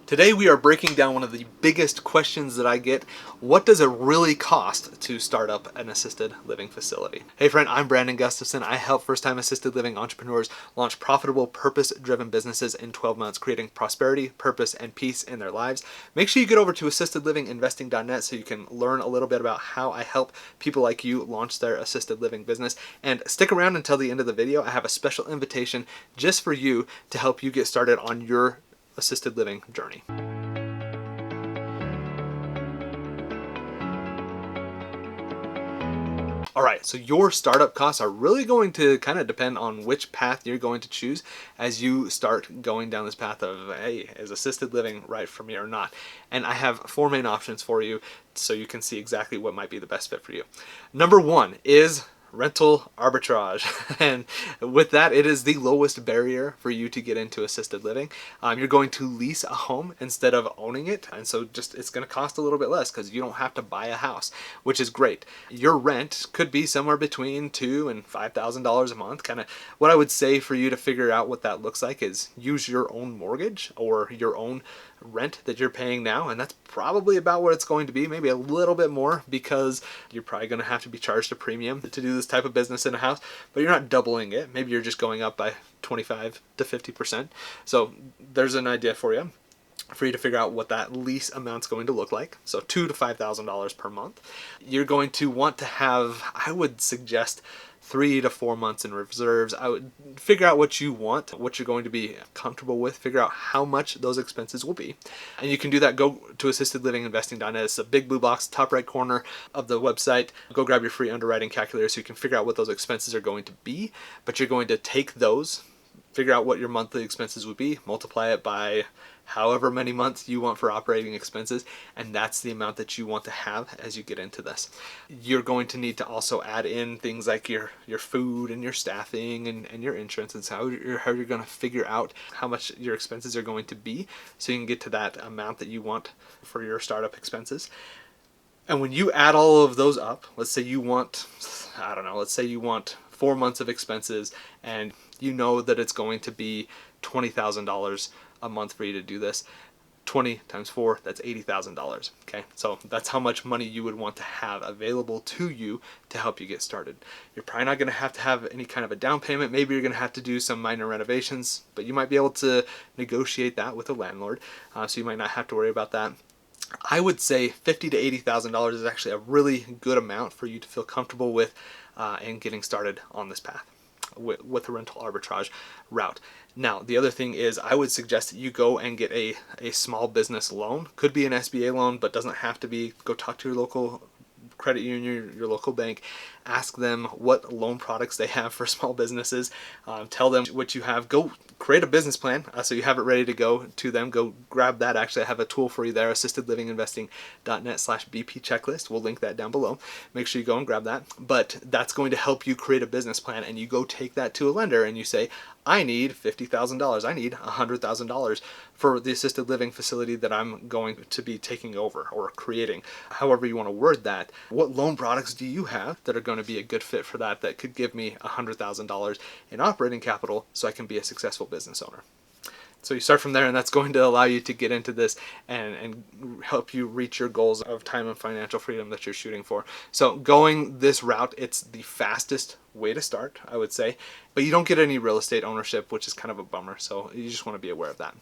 Today we are breaking down one of the biggest questions that I get. What does it really cost to start up an assisted living facility? Hey friend, I'm Brandon Gustafson. I help first-time assisted living entrepreneurs launch profitable, purpose-driven businesses in 12 months, creating prosperity, purpose, and peace in their lives. Make sure you get over to assistedlivinginvesting.net so you can learn a little bit about how I help people like you launch their assisted living business. And stick around until the end of the video. I have a special invitation just for you to help you get started on your assisted living journey. All right, so your startup costs are really going to kind of depend on which path you're going to choose as you start going down this path of, hey, is assisted living right for me or not? And I have four main options for you so you can see exactly what might be the best fit for you. Number one is rental arbitrage. And with that, it is the lowest barrier for you to get into assisted living. You're going to lease a home instead of owning it. And so it's going to cost a little bit less because you don't have to buy a house, which is great. Your rent could be somewhere between $2,000 and $5,000 a month. Kind of what I would say for you to figure out what that looks like is use your own mortgage or your own rent that you're paying now, and that's probably about what it's going to be, maybe a little bit more because you're probably going to have to be charged a premium to do this type of business in a house, but you're not doubling it. Maybe you're just going up by 25 to 50%. So there's an idea for you to figure out what that lease amount's going to look like. So $2,000 to $5,000 per month. You're going to want to have, I would suggest, 3 to 4 months in reserves. I would figure out what you want, what you're going to be comfortable with, figure out how much those expenses will be. And you can do that. Go to assistedlivinginvesting.net. It's a big blue box, top right corner of the website. Go grab your free underwriting calculator so you can figure out what those expenses are going to be. But you're going to take those, figure out what your monthly expenses would be, multiply it by however many months you want for operating expenses, and that's the amount that you want to have as you get into this. You're going to need to also add in things like your food and your staffing and your insurance, and so how you're going to figure out how much your expenses are going to be so you can get to that amount that you want for your startup expenses. And when you add all of those up, let's say you want, let's say you want 4 months of expenses and you know that it's going to be $20,000 a month for you to do this. 20 times 4, that's $80,000. Okay, so that's how much money you would want to have available to you to help you get started. You're probably not going to have any kind of a down payment. Maybe you're going to have to do some minor renovations, but you might be able to negotiate that with a landlord, so you might not have to worry about that. I would say $50,000 to $80,000 is actually a really good amount for you to feel comfortable with in getting started on this path with the rental arbitrage route. Now, the other thing is I would suggest that you go and get a small business loan. Could be an SBA loan, but doesn't have to be. Go talk to your local credit union, your local bank. Ask them what loan products they have for small businesses. Tell them what you have. Go create a business plan so you have it ready to go to them. Go grab that. Actually, I have a tool for you there, assistedlivinginvesting.net/BP checklist. We'll link that down below. Make sure you go and grab that. But that's going to help you create a business plan, and you go take that to a lender and you say, I need $50,000. I need $100,000 for the assisted living facility that I'm going to be taking over or creating. However you want to word that. What loan products do you have that are going to be a good fit for that could give me $100,000 in operating capital so I can be a successful business owner? So you start from there, and that's going to allow you to get into this and help you reach your goals of time and financial freedom that you're shooting for. So going this route, it's the fastest way to start, I would say, but you don't get any real estate ownership, which is kind of a bummer. So you just want to be aware of that.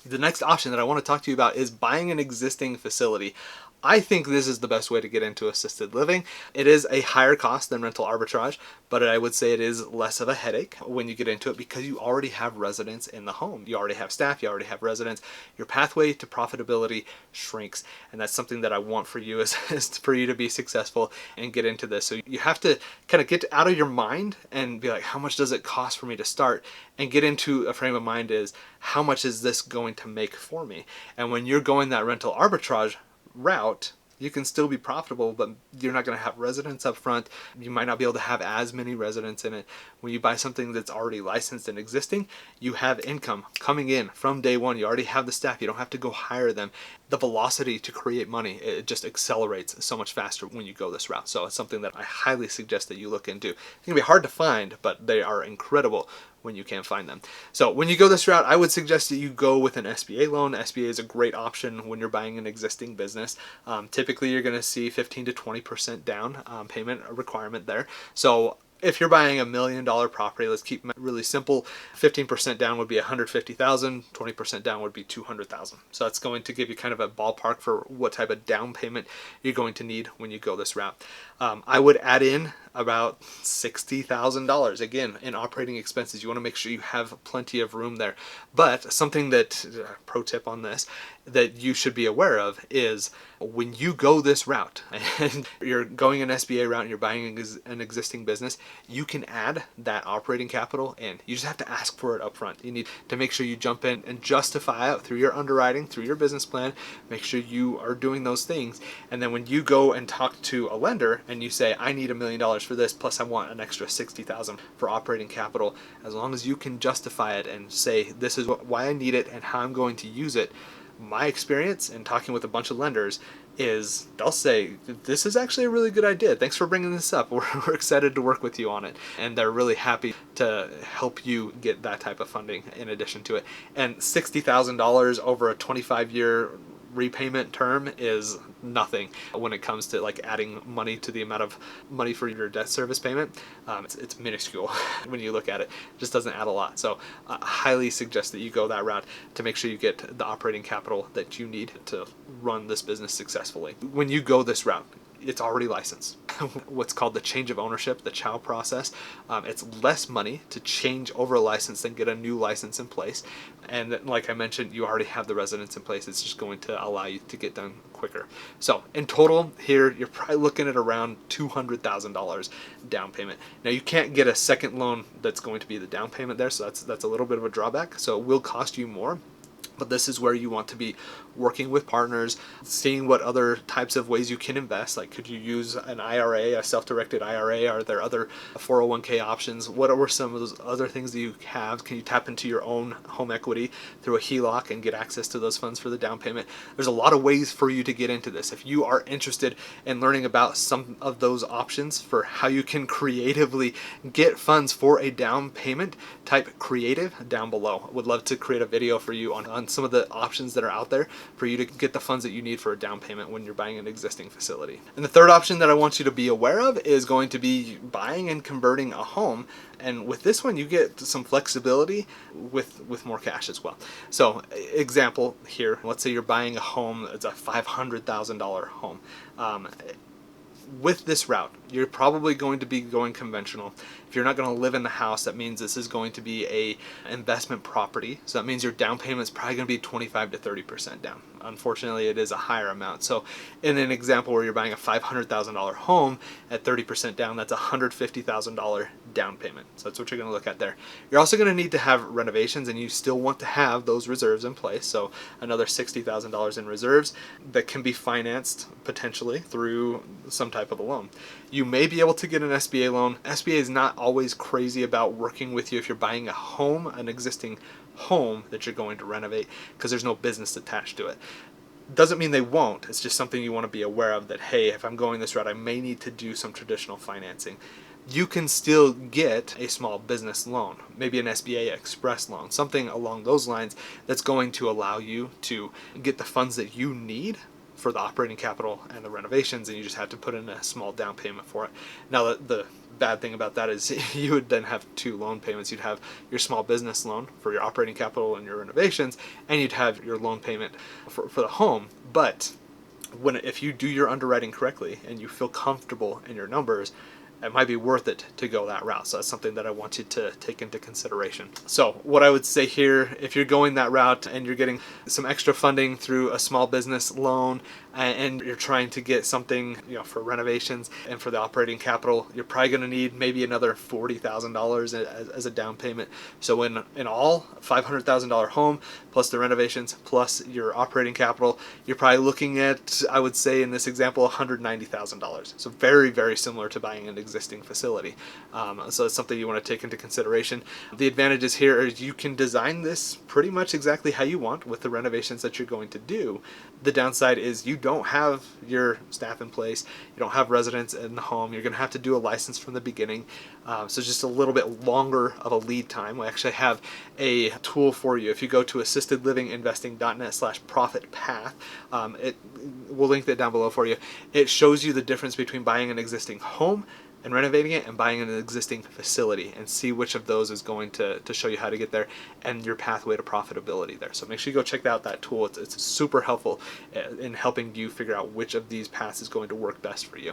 The next option that I want to talk to you about is buying an existing facility. I think this is the best way to get into assisted living. It is a higher cost than rental arbitrage, but I would say it is less of a headache when you get into it because you already have residents in the home. You already have staff, you already have residents. Your pathway to profitability shrinks, and that's something that I want for you is for you to be successful and get into this. So you have to kind of get out of your mind and be like, how much does it cost for me to start? And get into a frame of mind is, how much is this going to make for me? And when you're going that rental arbitrage route, you can still be profitable, but you're not going to have residents up front. You might not be able to have as many residents in it. When you buy something that's already licensed and existing, you have income coming in from day one. You already have the staff. You don't have to go hire them. The velocity to create money, it just accelerates so much faster when you go this route. So it's something that I highly suggest that you look into. It's going to be hard to find, but they are incredible when you can find them. So when you go this route, I would suggest that you go with an SBA loan. SBA is a great option when you're buying an existing business. Typically, you're going to see 15 to 20% down payment requirement there. So if you're buying $1 million property, let's keep it really simple. 15% down would be 150,000. 20% down would be 200,000. So that's going to give you kind of a ballpark for what type of down payment you're going to need when you go this route. I would add in about $60,000 again in operating expenses. You want to make sure you have plenty of room there. But something that, pro tip on this, that you should be aware of is when you go this route and you're going an SBA route and you're buying an existing business, you can add that operating capital in. You just have to ask for it up front. You need to make sure you jump in and justify it through your underwriting, through your business plan. Make sure you are doing those things. And then when you go and talk to a lender and you say, I need $1 million for this, plus I want an extra $60,000 for operating capital, as long as you can justify it and say, this is why I need it and how I'm going to use it, my experience in talking with a bunch of lenders is they'll say, this is actually a really good idea. Thanks for bringing this up. We're excited to work with you on it. And they're really happy to help you get that type of funding in addition to it. And $60,000 over a 25-year repayment term is nothing when it comes to like adding money to the amount of money for your debt service payment. It's minuscule when you look at it. It just doesn't add a lot. So I highly suggest that you go that route to make sure you get the operating capital that you need to run this business successfully. When you go this route, it's already licensed. What's called the change of ownership, the CHOW process. It's less money to change over a license than get a new license in place. And like I mentioned, you already have the residence in place. It's just going to allow you to get done quicker. So in total here, you're probably looking at around $200,000 down payment. Now you can't get a second loan that's going to be the down payment there. So that's a little bit of a drawback. So it will cost you more. But this is where you want to be working with partners, seeing what other types of ways you can invest. Like, could you use an IRA, a self-directed IRA? Are there other 401k options? What are some of those other things that you have? Can you tap into your own home equity through a HELOC and get access to those funds for the down payment? There's a lot of ways for you to get into this. If you are interested in learning about some of those options for how you can creatively get funds for a down payment, type creative down below. I would love to create a video for you on some of the options that are out there for you to get the funds that you need for a down payment when you're buying an existing facility. And the third option that I want you to be aware of is going to be buying and converting a home. And with this one, you get some flexibility with more cash as well. So example here, let's say you're buying a home, it's a $500,000 home. With this route, you're probably going to be going conventional. If you're not going to live in the house, that means this is going to be a investment property. So that means your down payment is probably going to be 25 to 30% down. Unfortunately, it is a higher amount. So in an example where you're buying a $500,000 home at 30% down, that's a $150,000 down payment. So that's what you're going to look at there. You're also going to need to have renovations, and you still want to have those reserves in place. So another $60,000 in reserves that can be financed potentially through some type of a loan. You may be able to get an SBA loan. SBA is not always crazy about working with you if you're buying a home, an existing home that you're going to renovate, because there's no business attached to it. Doesn't mean they won't. It's just something you want to be aware of, that hey, if I'm going this route, I may need to do some traditional financing. You can still get a small business loan, maybe an SBA express loan, something along those lines that's going to allow you to get the funds that you need for the operating capital and the renovations, and you just have to put in a small down payment for it. Now the bad thing about that is you would then have two loan payments. You'd have your small business loan for your operating capital and your renovations, and you'd have your loan payment for the home. But if you do your underwriting correctly and you feel comfortable in your numbers, it might be worth it to go that route. So that's something that I want you to take into consideration. So what I would say here, if you're going that route and you're getting some extra funding through a small business loan, and you're trying to get something, for renovations and for the operating capital, you're probably going to need maybe another $40,000 as a down payment. So in all, $500,000 home plus the renovations plus your operating capital, you're probably looking at, I would say in this example, $190,000. So very, very similar to buying an existing facility. So it's something you want to take into consideration. The advantages here is you can design this pretty much exactly how you want with the renovations that you're going to do. The downside is you don't have your staff in place, you don't have residents in the home, you're going to have to do a license from the beginning. So just a little bit longer of a lead time. We actually have a tool for you. If you go to assistedlivinginvesting.net/profit path, we'll link that down below for you. It shows you the difference between buying an existing home and renovating it and buying an existing facility, and see which of those is going to show you how to get there and your pathway to profitability there. So make sure you go check out that tool. It's super helpful in helping you figure out which of these paths is going to work best for you.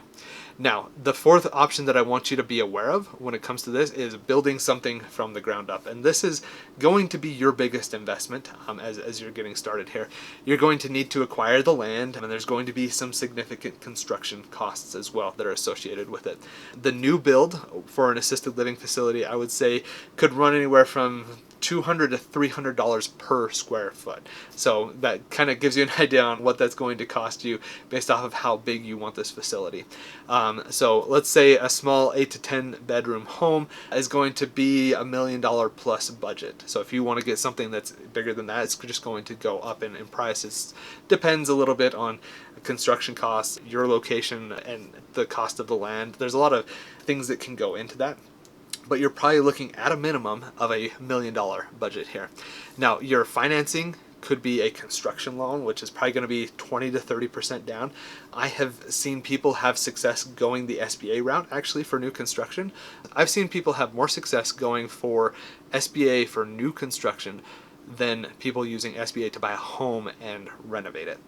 Now, the fourth option that I want you to be aware of when it comes to this is building something from the ground up. And this is going to be your biggest investment as you're getting started here. You're going to need to acquire the land, and there's going to be some significant construction costs as well that are associated with it. The new build for an assisted living facility, I would say, could run anywhere from $200 to $300 per square foot. So that kind of gives you an idea on what that's going to cost you based off of how big you want this facility. So let's say a small 8 to 10 bedroom home is going to be $1 million plus budget. So if you want to get something that's bigger than that, it's just going to go up in price. It depends a little bit on construction costs, your location, and the cost of the land. There's a lot of things that can go into that, but you're probably looking at a minimum of $1 million budget here. Now, your financing could be a construction loan, which is probably going to be 20 to 30% down. I have seen people have success going the SBA route actually for new construction. I've seen people have more success going for SBA for new construction than people using SBA to buy a home and renovate it.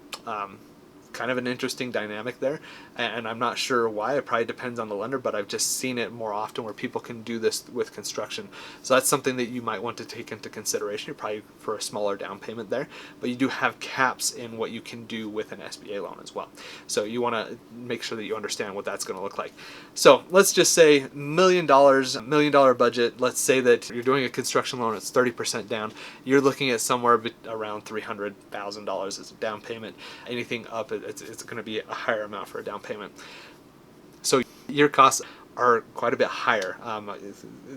Kind of an interesting dynamic there, and I'm not sure why. It probably depends on the lender, but I've just seen it more often where people can do this with construction. So that's something that you might want to take into consideration. You're probably for a smaller down payment there, but you do have caps in what you can do with an SBA loan as well. So you want to make sure that you understand what that's going to look like. So let's just say $1 million budget. Let's say that you're doing a construction loan, it's 30% down. You're looking at somewhere around $300,000 as a down payment. Anything up, it's going to be a higher amount for a down payment. So your costs are quite a bit higher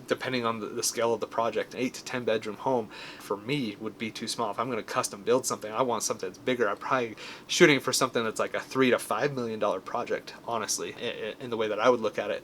depending on the scale of the project. An 8 to 10 bedroom home for me would be too small. If I'm going to custom build something, I want something that's bigger. I'm probably shooting for something that's like a $3 to $5 million project, honestly, in the way that I would look at it.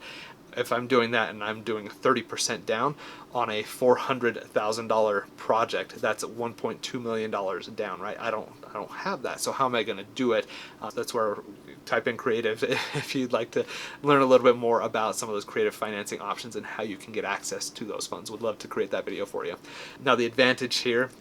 If I'm doing that and I'm doing 30% down on a $400,000 project, that's at $1.2 million down, right? I don't have that. So how am I going to do it? That's where type in creative if you'd like to learn a little bit more about some of those creative financing options and how you can get access to those funds. Would love to create that video for you. Now, the advantage here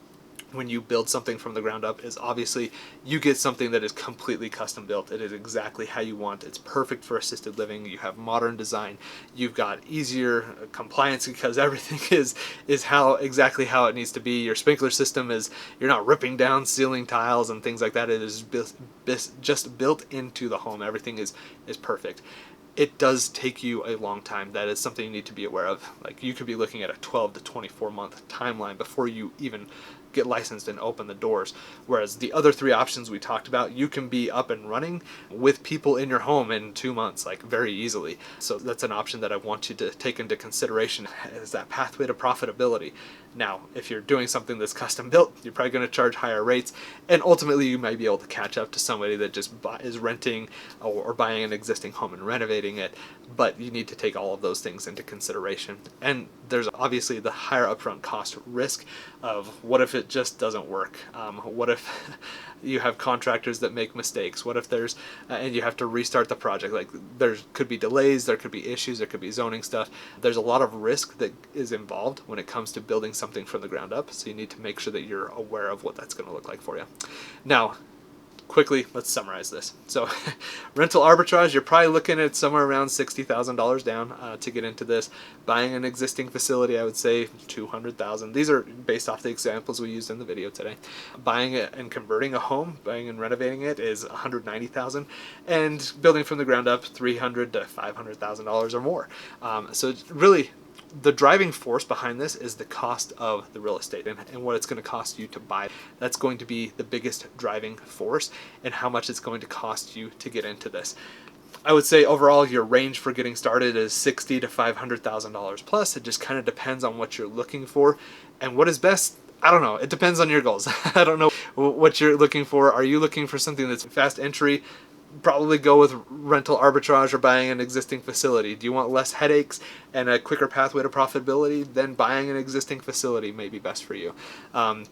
when you build something from the ground up is obviously you get something that is completely custom built. It is exactly how you want. It's perfect for assisted living. You have modern design. You've got easier compliance because everything is exactly how it needs to be. Your sprinkler system is, you're not ripping down ceiling tiles and things like that. It is just built into the home. Everything is perfect. It does take you a long time. That is something you need to be aware of. Like, you could be looking at a 12 to 24 month timeline before you even get licensed and open the doors. Whereas the other three options we talked about, you can be up and running with people in your home in 2 months, like very easily. So that's an option that I want you to take into consideration, is that pathway to profitability. Now, if you're doing something that's custom built, you're probably going to charge higher rates, and ultimately you might be able to catch up to somebody that just is renting or buying an existing home and renovating it, but you need to take all of those things into consideration. And there's obviously the higher upfront cost risk of what if it just doesn't work? What if you have contractors that make mistakes? What if there's, and you have to restart the project? Like, there could be delays, there could be issues, there could be zoning stuff. There's a lot of risk that is involved when it comes to building something from the ground up, so you need to make sure that you're aware of what that's going to look like for you. Now, quickly, let's summarize this. So rental arbitrage, you're probably looking at somewhere around $60,000 down to get into this. Buying an existing facility, I would say $200,000. These are based off the examples we used in the video today. Buying it and converting a home, buying and renovating it, is $190,000, and building from the ground up, $300,000 to $500,000 or more. So really, the driving force behind this is the cost of the real estate and what it's going to cost you to buy. That's going to be the biggest driving force, and how much it's going to cost you to get into this. I would say overall your range for getting started is $60,000 to $500,000 plus. It just kind of depends on what you're looking for and what is best. I don't know. It depends on your goals. I don't know what you're looking for. Are you looking for something that's fast entry, Probably go with rental arbitrage or buying an existing facility. Do you want less headaches and a quicker pathway to profitability? Then buying an existing facility may be best for you. Do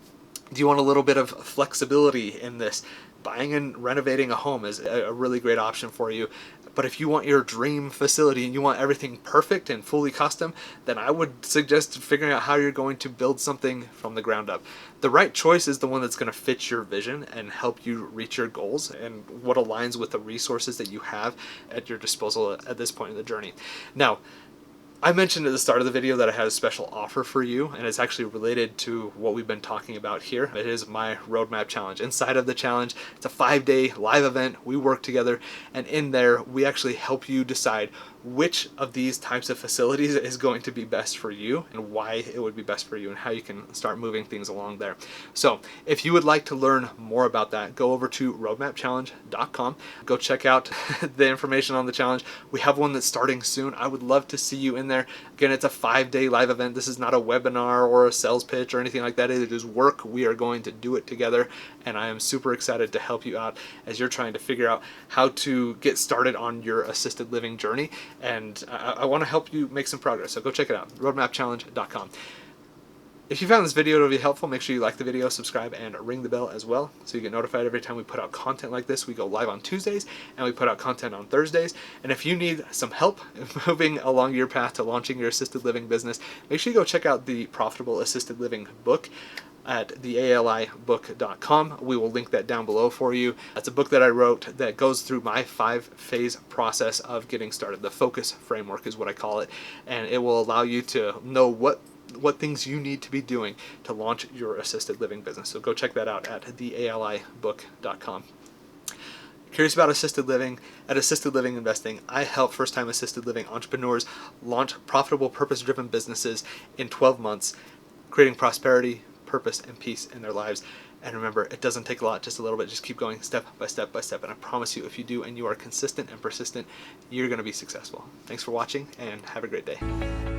you want a little bit of flexibility in this? Buying and renovating a home is a really great option for you. But if you want your dream facility and you want everything perfect and fully custom, then I would suggest figuring out how you're going to build something from the ground up. The right choice is the one that's going to fit your vision and help you reach your goals and what aligns with the resources that you have at your disposal at this point in the journey. Now, I mentioned at the start of the video that I had a special offer for you, and it's actually related to what we've been talking about here. It is my roadmap challenge. Inside of the challenge, it's a 5-day live event. We work together, and in there, we actually help you decide which of these types of facilities is going to be best for you and why it would be best for you and how you can start moving things along there. So if you would like to learn more about that, go over to roadmapchallenge.com. Go check out the information on the challenge. We have one that's starting soon. I would love to see you in there. Again, it's a 5-day live event. This is not a webinar or a sales pitch or anything like that. It is work. We are going to do it together, and I am super excited to help you out as you're trying to figure out how to get started on your assisted living journey. And I want to help you make some progress. So go check it out, roadmapchallenge.com. If you found this video to be helpful, make sure you like the video, subscribe, and ring the bell as well so you get notified every time we put out content like this. We go live on Tuesdays and we put out content on Thursdays. And if you need some help moving along your path to launching your assisted living business, make sure you go check out the Profitable Assisted Living book at thealibook.com. We will link that down below for you. That's a book that I wrote that goes through my 5-phase process of getting started. The focus framework is what I call it, and it will allow you to know what things you need to be doing to launch your assisted living business. So go check that out at thealibook.com. Curious about assisted living? At Assisted Living Investing, I help first-time assisted living entrepreneurs launch profitable, purpose-driven businesses in 12 months, creating prosperity, purpose, and peace in their lives. And remember, it doesn't take a lot, just a little bit. Just keep going step by step by step. And I promise you, if you do and you are consistent and persistent, you're going to be successful. Thanks for watching and have a great day.